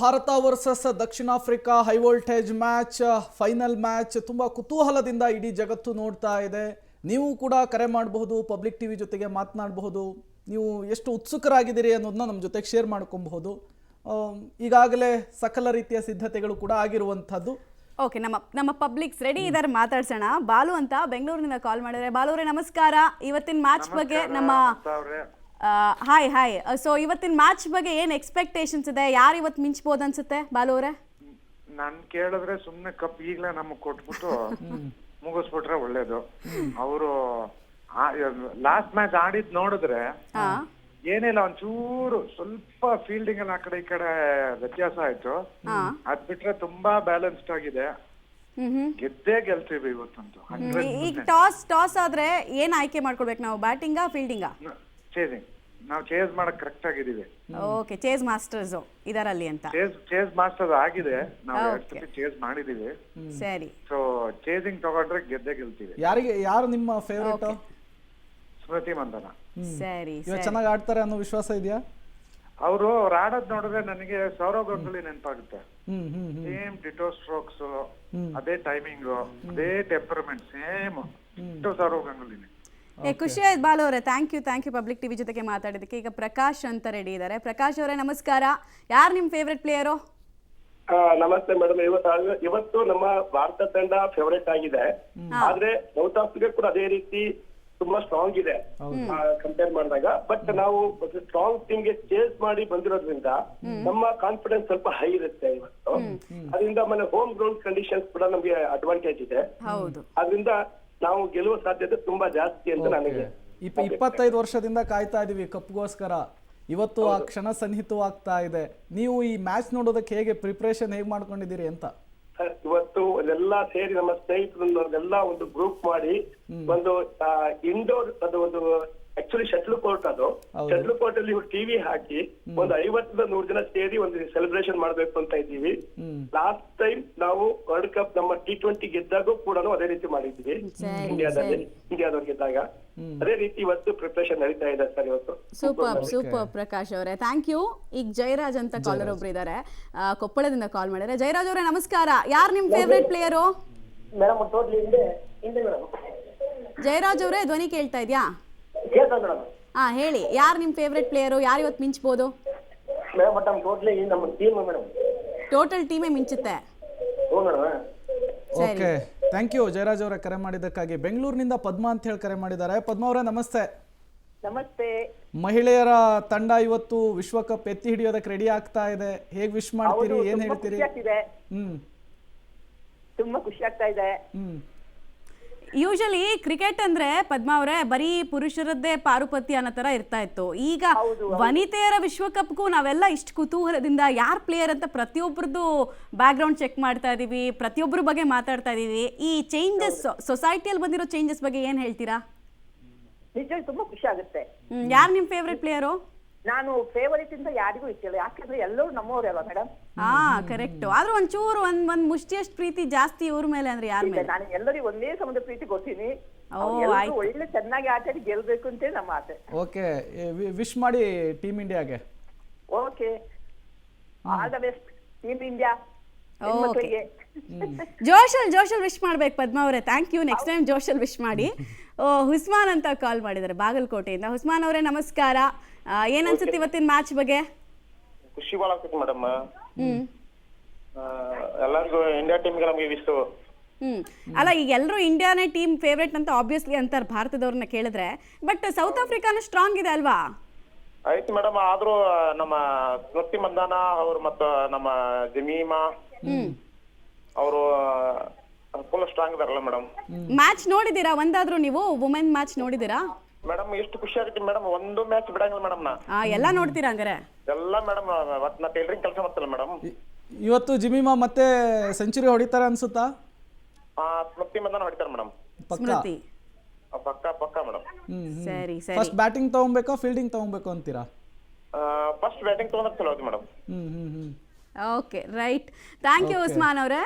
Bharat versus ದಕ್ಷಿಣ Africa high voltage match, final match ತುಂಬ ಕುತೂಹಲದಿಂದ ಇಡೀ ಜಗತ್ತು ನೋಡ್ತಾ ಇದೆ. ನೀವು ಕೂಡ ಕರೆ ಮಾಡಬಹುದು, ಪಬ್ಲಿಕ್ ಟಿವಿ ಜೊತೆಗೆ ಮಾತನಾಡಬಹುದು. ನೀವು ಎಷ್ಟು ಉತ್ಸುಕರಾಗಿದ್ದೀರಿ ಅನ್ನೋದನ್ನ ನಮ್ಮ ಜೊತೆಗೆ ಶೇರ್ ಮಾಡ್ಕೊಬಹುದು. ಈಗಾಗಲೇ ಸಕಲ ರೀತಿಯ ಸಿದ್ಧತೆಗಳು ಕೂಡ ಆಗಿರುವಂಥದ್ದು. ಓಕೆ, ನಮ್ಮ ಪಬ್ಲಿಕ್ಸ್ ರೆಡಿ ಇದ್ದಾರೆ, ಮಾತಾಡ್ಸೋಣ. ಬಾಲು ಅಂತ ಬೆಂಗಳೂರಿನಿಂದ ಕಾಲ್ ಮಾಡಿದ್ರೆ. ಬಾಲು ಅವರೇ ನಮಸ್ಕಾರ. ಇವತ್ತಿನ ಮ್ಯಾಚ್ ಬಗ್ಗೆ ನಮ್ಮ ಹಾಯ್ ಸೊ ಇವತ್ತಿನ ಮ್ಯಾಚ್ ಬಗ್ಗೆ ಏನು ಎಕ್ಸ್ಪೆಕ್ಟೇಷನ್ಸ್ ಇದೆ? ಯಾರು ಇವತ್ತು ಮಿಂಚ್ಬೋದು ಅನ್ಸುತ್ತೆ ಬಾಲು ಅವರೇ? ನಾನ್ ಕೇಳಿದ್ರೆ ಸುಮ್ನೆ ಕಪ್ ಈಗ್ಲೇ ನಮಗ್ ಕೊಟ್ಬಿಟ್ಟು ಮುಗಿಸ್ಬಿಟ್ರೆ ಒಳ್ಳೇದು. ಅವರು ಲಾಸ್ಟ್ ಮ್ಯಾಚ್ ಆಡಿದ್ ನೋಡಿದ್ರೆ ಏನಿಲ್ಲ, ಒಂಚೂರು ಸ್ವಲ್ಪ ಫೀಲ್ಡಿಂಗ್ ಅಲ್ಲಿ ಆ ಕಡೆ ಈ ಕಡೆ ವ್ಯತ್ಯಾಸ ಆಯ್ತು. ಅದ್ ಬಿಟ್ರೆ ತುಂಬಾ ಬ್ಯಾಲೆನ್ಸ್ಡ್ ಆಗಿದೆ. ಗೆದ್ದೇ ಗೆಲ್ತೀವಿ ಇವತ್ತಂತೂ. ಈಗ ಟಾಸ್ ಆದ್ರೆ ಏನ್ ಆಯ್ಕೆ ಮಾಡ್ಕೊಳ್ಬೇಕು ನಾವು? ಬ್ಯಾಟಿಂಗಾ ಫೀಲ್ಡಿಂಗಾ? ಚೇಸಿಂಗ್. ನಾವು ಚೇಸ್ ಮಾಡಕ್ ಕರೆಕ್ಟ್ ಆಗಿದೀವಿ. ಓಕೆ, ಚೇಸ್ ಮಾಸ್ಟರ್ಸ್ ಇದರಲ್ಲಿ ಅಂತ. ಚೇಸ್ ಮಾಸ್ಟರ್ಸ್ ಆಗಿದೆ, ನಾವು ಚೇಸ್ ಮಾಡಿದೀವಿ. ಸರಿ, ಸೊ ಚೇಸಿಂಗ್ ತಗೊಂಡ್ರೆ ಗೆದ್ದೇ ಗೆಲ್ತೀವಿ. ಯಾರು ನಿಮ್ಮ ಫೇವರೇಟ್? ಸ್ಮೃತಿ ಮಂದನ. ಸರಿ, ಚೆನ್ನಾಗಿ ಆಡ್ತಾರೆ ಅನ್ನೋ ವಿಶ್ವಾಸ ಇದೆಯಾ? ಅವ್ರು ಆಡೋದ್ ನೋಡಿದ್ರೆ ನನಗೆ ಸೌರವ್ ಗಂಗೂಲಿ ನೆನಪಾಗುತ್ತೆ. ಸೇಮ್ ಡಿಟೋ ಸ್ಟ್ರೋಕ್ಸ್, ಅದೇ ಟೈಮಿಂಗ್, ಅದೇ ಟೆಂಪರ್ಮೆಂಟ್, ಸೇಮ್ ಸೌರವ್ ಗಂಗೂಲಿನೇ. ಖುಷಿ ಆಯ್ತು ಬಾಲು ಅವರೇ. ಥ್ಯಾಂಕ್ ಯು ಪಬ್ಲಿಕ್ ಟಿವಿ ಜೊತೆಗೆ ಮಾತಾಡಿದಕ್ಕೆ. ಈಗ ಪ್ರಕಾಶ್ ಅಂತ ರೆಡಿ ಇದ್ದಾರೆ. ಪ್ರಕಾಶ್ ಅವರೇ ನಮಸ್ಕಾರ. ಯಾರು ನಿಮ್ ಫೇವ್ರೆಟ್ ಪ್ಲೇಯರು? ನಮಸ್ತೆ ಮೇಡಮ್. ಇವತ್ತು ನಮ್ಮ ಭಾರತ ತಂಡ ಫೇವರೇಟ್ ಆಗಿದೆ, ಆದ್ರೆ ಸೌತ್ ಆಫ್ರಿಕಾ ಕೂಡ ಅದೇ ರೀತಿ ತುಂಬಾ ಸ್ಟ್ರಾಂಗ್ ಇದೆ ಕಂಪೇರ್ ಮಾಡಿದಾಗ. ಬಟ್ ನಾವು ಸ್ಟ್ರಾಂಗ್ ಟೀಮ್ ಗೆ ಚೇಸ್ ಮಾಡಿ ಬಂದಿರೋದ್ರಿಂದ ನಮ್ಮ ಕಾನ್ಫಿಡೆನ್ಸ್ ಸ್ವಲ್ಪ ಹೈ ಇರುತ್ತೆ ಇವತ್ತು. ಅದರಿಂದ ಆಮೇಲೆ ಹೋಮ್ ಗ್ರೌಂಡ್ ಕಂಡೀಷನ್ಸ್ ಕೂಡ ನಮ್ಗೆ ಅಡ್ವಾಂಟೇಜ್ ಇದೆ. ಅದರಿಂದ ನಾವು ಗೆಲ್ಲುವ ಸಾಧ್ಯತೆ ತುಂಬಾ ಜಾಸ್ತಿ ಅಂತ ನನಗೆ. 25 ವರ್ಷದಿಂದ ಕಾಯ್ತಾ ಇದೀವಿ ಕಪ್ಗೋಸ್ಕರ. ಇವತ್ತು ಆ ಕ್ಷಣ ಸನ್ನಿಹಿತವಾಗ್ತಾ ಇದೆ. ನೀವು ಈ ಮ್ಯಾಚ್ ನೋಡೋದಕ್ಕೆ ಹೇಗೆ ಪ್ರಿಪರೇಷನ್ ಹೇಗೆ ಮಾಡ್ಕೊಂಡಿದ್ದೀರಿ ಅಂತ? ಇವತ್ತು ಎಲ್ಲಾ ಸೇರಿ ನಮ್ಮ ಸ್ನೇಹಿತರನ್ನೆಲ್ಲ ಒಂದು ಗ್ರೂಪ್ ಮಾಡಿ ಒಂದು ಇಂಡೋರ್, ಅದು ಒಂದು ಆಕ್ಚುಲಿ ಶಟ್ಲ್ ಕೋರ್ಟ್, ಅದು ಶಟ್ಲ್ ಕೋರ್ಟ್ ಅಲ್ಲಿ ಟಿವಿ ಹಾಕಿ ಒಂದು 50-100 ಜನ ಸೇರಿ ಒಂದು ಸೆಲೆಬ್ರೇಷನ್ ಮಾಡ್ಬೇಕು ಅಂತ ಇದ್ದೀವಿ. ಲಾಸ್ಟ್ ಟೈಮ್ ನಾವು ವರ್ಲ್ಡ್ ಕಪ್ ನಮ್ಮ T20 ಗೆದ್ದಾಗ ಕೂಡ ಅದೇ ರೀತಿ ಮಾಡಿದ್ವಿ ಇಂಡಿಯಾದವ್ರು ಗೆದ್ದಾಗ. ಅದೇ ರೀತಿ ಇವತ್ತು ಪ್ರಿಪರೇಷನ್ ನಡೀತಾ ಇದೆ ಸರ್ ಇವತ್ತು. ಸೂಪರ್ ಪ್ರಕಾಶ್ ಅವರೇ, ಥ್ಯಾಂಕ್ ಯು. ಈಗ ಜಯರಾಜ್ ಅಂತ ಕಾಲರ್ ಒಬ್ರು ಇದ್ದಾರೆ, ಕೊಪ್ಪಳದಿಂದ ಕಾಲ್ ಮಾಡಿದ್ರೆ. ಜಯರಾಜ್ ಅವರೇ ನಮಸ್ಕಾರ. ಯಾರು ನಿಮ್ ಫೇವ್ರೆಟ್ ಪ್ಲೇಯರು? ಜಯರಾಜ್ ಅವರೇ ಧ್ವನಿ ಕೇಳ್ತಾ ಇದ್ಯಾ? ಹೇಳಿ, ಯಾರು ನಿಮ್ ಫೇವ್ರೆಟ್ ಪ್ಲೇಯರು? ಯಾರು ಇವತ್ತು ಮಿಂಚ್ಬೋದು? ಟೋಟಲ್ ಟೀಮೇ ಮಿಂಚುತ್ತೆ. ಓಕೆ, ಥ್ಯಾಂಕ್ ಯು ಜಯರಾಜ್ ಅವರ ಕರೆ ಮಾಡಿದ್ದಕ್ಕಾಗಿ. ಬೆಂಗಳೂರಿನಿಂದ ಪದ್ಮಾ ಅಂತ ಹೇಳಿ ಕರೆ ಮಾಡಿದ್ದಾರೆ. ಪದ್ಮಾ ಅವರೇ ನಮಸ್ತೆ. ನಮಸ್ತೆ. ಮಹಿಳೆಯರ ತಂಡ ಇವತ್ತು ವಿಶ್ವಕಪ್ ಎತ್ತಿ ಹಿಡಿಯೋದಕ್ಕೆ ರೆಡಿ ಆಗ್ತಾ ಇದೆ. ಹೇಗ್ ವಿಶ್ ಮಾಡ್ತೀರಿ, ಏನ್ ಹೇಳ್ತೀರಿ? ತುಂಬಾ ಖುಷಿ ಆಗ್ತಾ ಇದೆ. ಯೂಶಲಿ ಕ್ರಿಕೆಟ್ ಅಂದ್ರೆ ಪದ್ಮಾ ಅವರೇ ಬರೀ ಪುರುಷರದ್ದೇ ಪಾರುಪತ್ಯ ಅನ್ನೋ ತರ ಇರ್ತಾ ಇತ್ತು. ಈಗ ವನಿತೆಯರ ವಿಶ್ವಕಪ್ಗೂ ನಾವೆಲ್ಲ ಇಷ್ಟು ಕುತೂಹಲದಿಂದ ಯಾರ್ ಪ್ಲೇಯರ್ ಅಂತ ಪ್ರತಿಯೊಬ್ಬರದ್ದು ಬ್ಯಾಕ್ ಗ್ರೌಂಡ್ ಚೆಕ್ ಮಾಡ್ತಾ ಇದೀವಿ, ಪ್ರತಿಯೊಬ್ಬರ ಬಗ್ಗೆ ಮಾತಾಡ್ತಾ ಇದೀವಿ. ಈ ಚೇಂಜಸ್, ಸೊಸೈಟಿಯಲ್ಲಿ ಬಂದಿರೋ ಚೇಂಜಸ್ ಬಗ್ಗೆ ಏನ್ ಹೇಳ್ತೀರಾ? ನಿಜ ತುಂಬಾ ಖುಷಿ ಆಗುತ್ತೆ. ಯಾರು ನಿಮ್ ಫೇವ್ರೆಟ್ ಪ್ಲೇಯರು? ನಾನು ಫೇವರಿಟ್ ಇಂದ ಯಾರಿಗೂ ಇಟ್ಟಿಲ್ಲ, ಯಾಕಂದ್ರೆ ಎಲ್ಲರೂ ನಮ್ಮವ್ರೆ ಅಲ್ವಾ ಮೇಡಮ್. ಕರೆಕ್ಟ್. ಆದ್ರೂ ಒಂಚೂರು ಒಂದ್ ಮುಷ್ಟಿಯಷ್ಟು ಪ್ರೀತಿ ಜಾಸ್ತಿ ಇವ್ರ ಮೇಲೆ ಅಂದ್ರೆ ಯಾರ ಮೇಲೆ? ನಾನು ಎಲ್ಲರಿಗೂ ಒಂದೇ ಸಮುದ್ರ ಪ್ರೀತಿ ಕೊಡ್ತೀನಿ. ಒಳ್ಳೆ ಚೆನ್ನಾಗಿ ಆಟಾಡಿ ಗೆಲ್ಬೇಕು ಅಂತ ನಮ್ಮ ಆಸೆ. ಓಕೆ, ವಿಶ್ ಮಾಡಿ ಟೀಮ್ ಇಂಡಿಯಾಗೆ. Okay, all the best team India. ಜೋಶಲ್ ವಿಶ್ ಮಾಡ್ಬೇಕು ಪದ್ಮಾ ಅವರೇ. Thank you. ನೆಕ್ಸ್ಟ್ ಟೈಮ್ ಜೋಶಲ್ ವಿಶ್ ಮಾಡಿ. ಹುಸ್ಮಾನ್ ಅಂತ ಕಾಲ್ ಮಾಡಿದ್ದಾರೆ ಬಾಗಲಕೋಟೆಯಿಂದ. ಹುಸ್ಮಾನ್ ಅವರೇ ನಮಸ್ಕಾರ. ಏನ್ ಅನ್ಸುತ್ತೆ ಇವತ್ತಿನ ಮ್ಯಾಚ್ ಬಗ್ಗೆ? ಖುಷಿ ಭಾಳ ಆಗ್ತೈತಿ ಮೇಡಮ್. ಎಲ್ಲರಿಗೂ ಇಂಡಿಯಾ ಟೀಮ್ಗೆ ನಮಗೆ ವಿಶ್. ಅಲ್ಲ, ಈಗ ಎಲ್ಲರೂ ಇಂಡಿಯಾನೇ ಟೀಮ್ ಫೇವ್ರೇಟ್ ಅಂತ ಆಬ್ವಿಯಸ್ಲಿ ಅಂತಾರೆ ಭಾರತದವ್ರನ್ನ ಕೇಳಿದ್ರೆ. ಬಟ್ ಸೌತ್ ಆಫ್ರಿಕಾನು ಸ್ಟ್ರಾಂಗ್ ಇದೆ ಅಲ್ವಾ? ಆಯ್ತು ಮೇಡಮ್, ಆದ್ರೂ ನಮ್ಮ ಸ್ಮೃತಿ ಮಂದಾನ ಅವರು ಮತ್ತು ನಮ್ಮ ಜಮೀಮಾ ಅವರು ಫುಲ್ ಸ್ಟ್ರಾಂಗ್ ಇದಾರಲ್ಲ ಮೇಡಮ್. ಮ್ಯಾಚ್ ನೋಡಿದೀರಾ? ಒಂದಾದ್ರೂ ನೀವು ವುಮೆನ್ ಮ್ಯಾಚ್ ನೋಡಿದೀರಾ? ಮೇಡಮ್ ಎಷ್ಟು ಖುಷಿ ಆಗುತ್ತೆ ಮೇಡಮ್. ಒಂದು ಮ್ಯಾಚ್ ಬಿಡಂಗಿಲ್ಲ ಮೇಡಮ್. ಎಲ್ಲಾ ನೋಡ್ತೀರಾ ಹಂಗಾರೆ? ಎಲ್ಲ ಮೇಡಮ್, ನಾ ಟೈಲರಿಂಗ್ ಕೆಲಸ ಮಾಡ್ತಲ್ಲ ಮೇಡಮ್. ಇವತ್ತು ಜಿಮಿಮಾ ಮತ್ತೆ ಸೆಂಚುರಿ ಹೊಡಿತಾರೆ ಅನ್ಸುತ್ತಾ? ಸ್ಮೃತಿ ಮಂದಾನ ಹೊಡಿತಾರೆ ಮೇಡಮ್. ಸ್ಮೃತಿ ಪಕ್ಕ ಮೇಡಮ್. ಸರಿ. ಫಸ್ಟ್ ಬ್ಯಾಟಿಂಗ್ ತಗೊಬೇಕಾ ಫೀಲ್ಡಿಂಗ್ ತಗೊಬೇಕು ಅಂತೀರಾ? ಫಸ್ಟ್ ಬ್ಯಾಟಿಂಗ್ ತಗೊಂಡ್ರೆ ಚಲೋ ಐತಿ madam. Okay, right. Thank you Usman ಅವರೇ.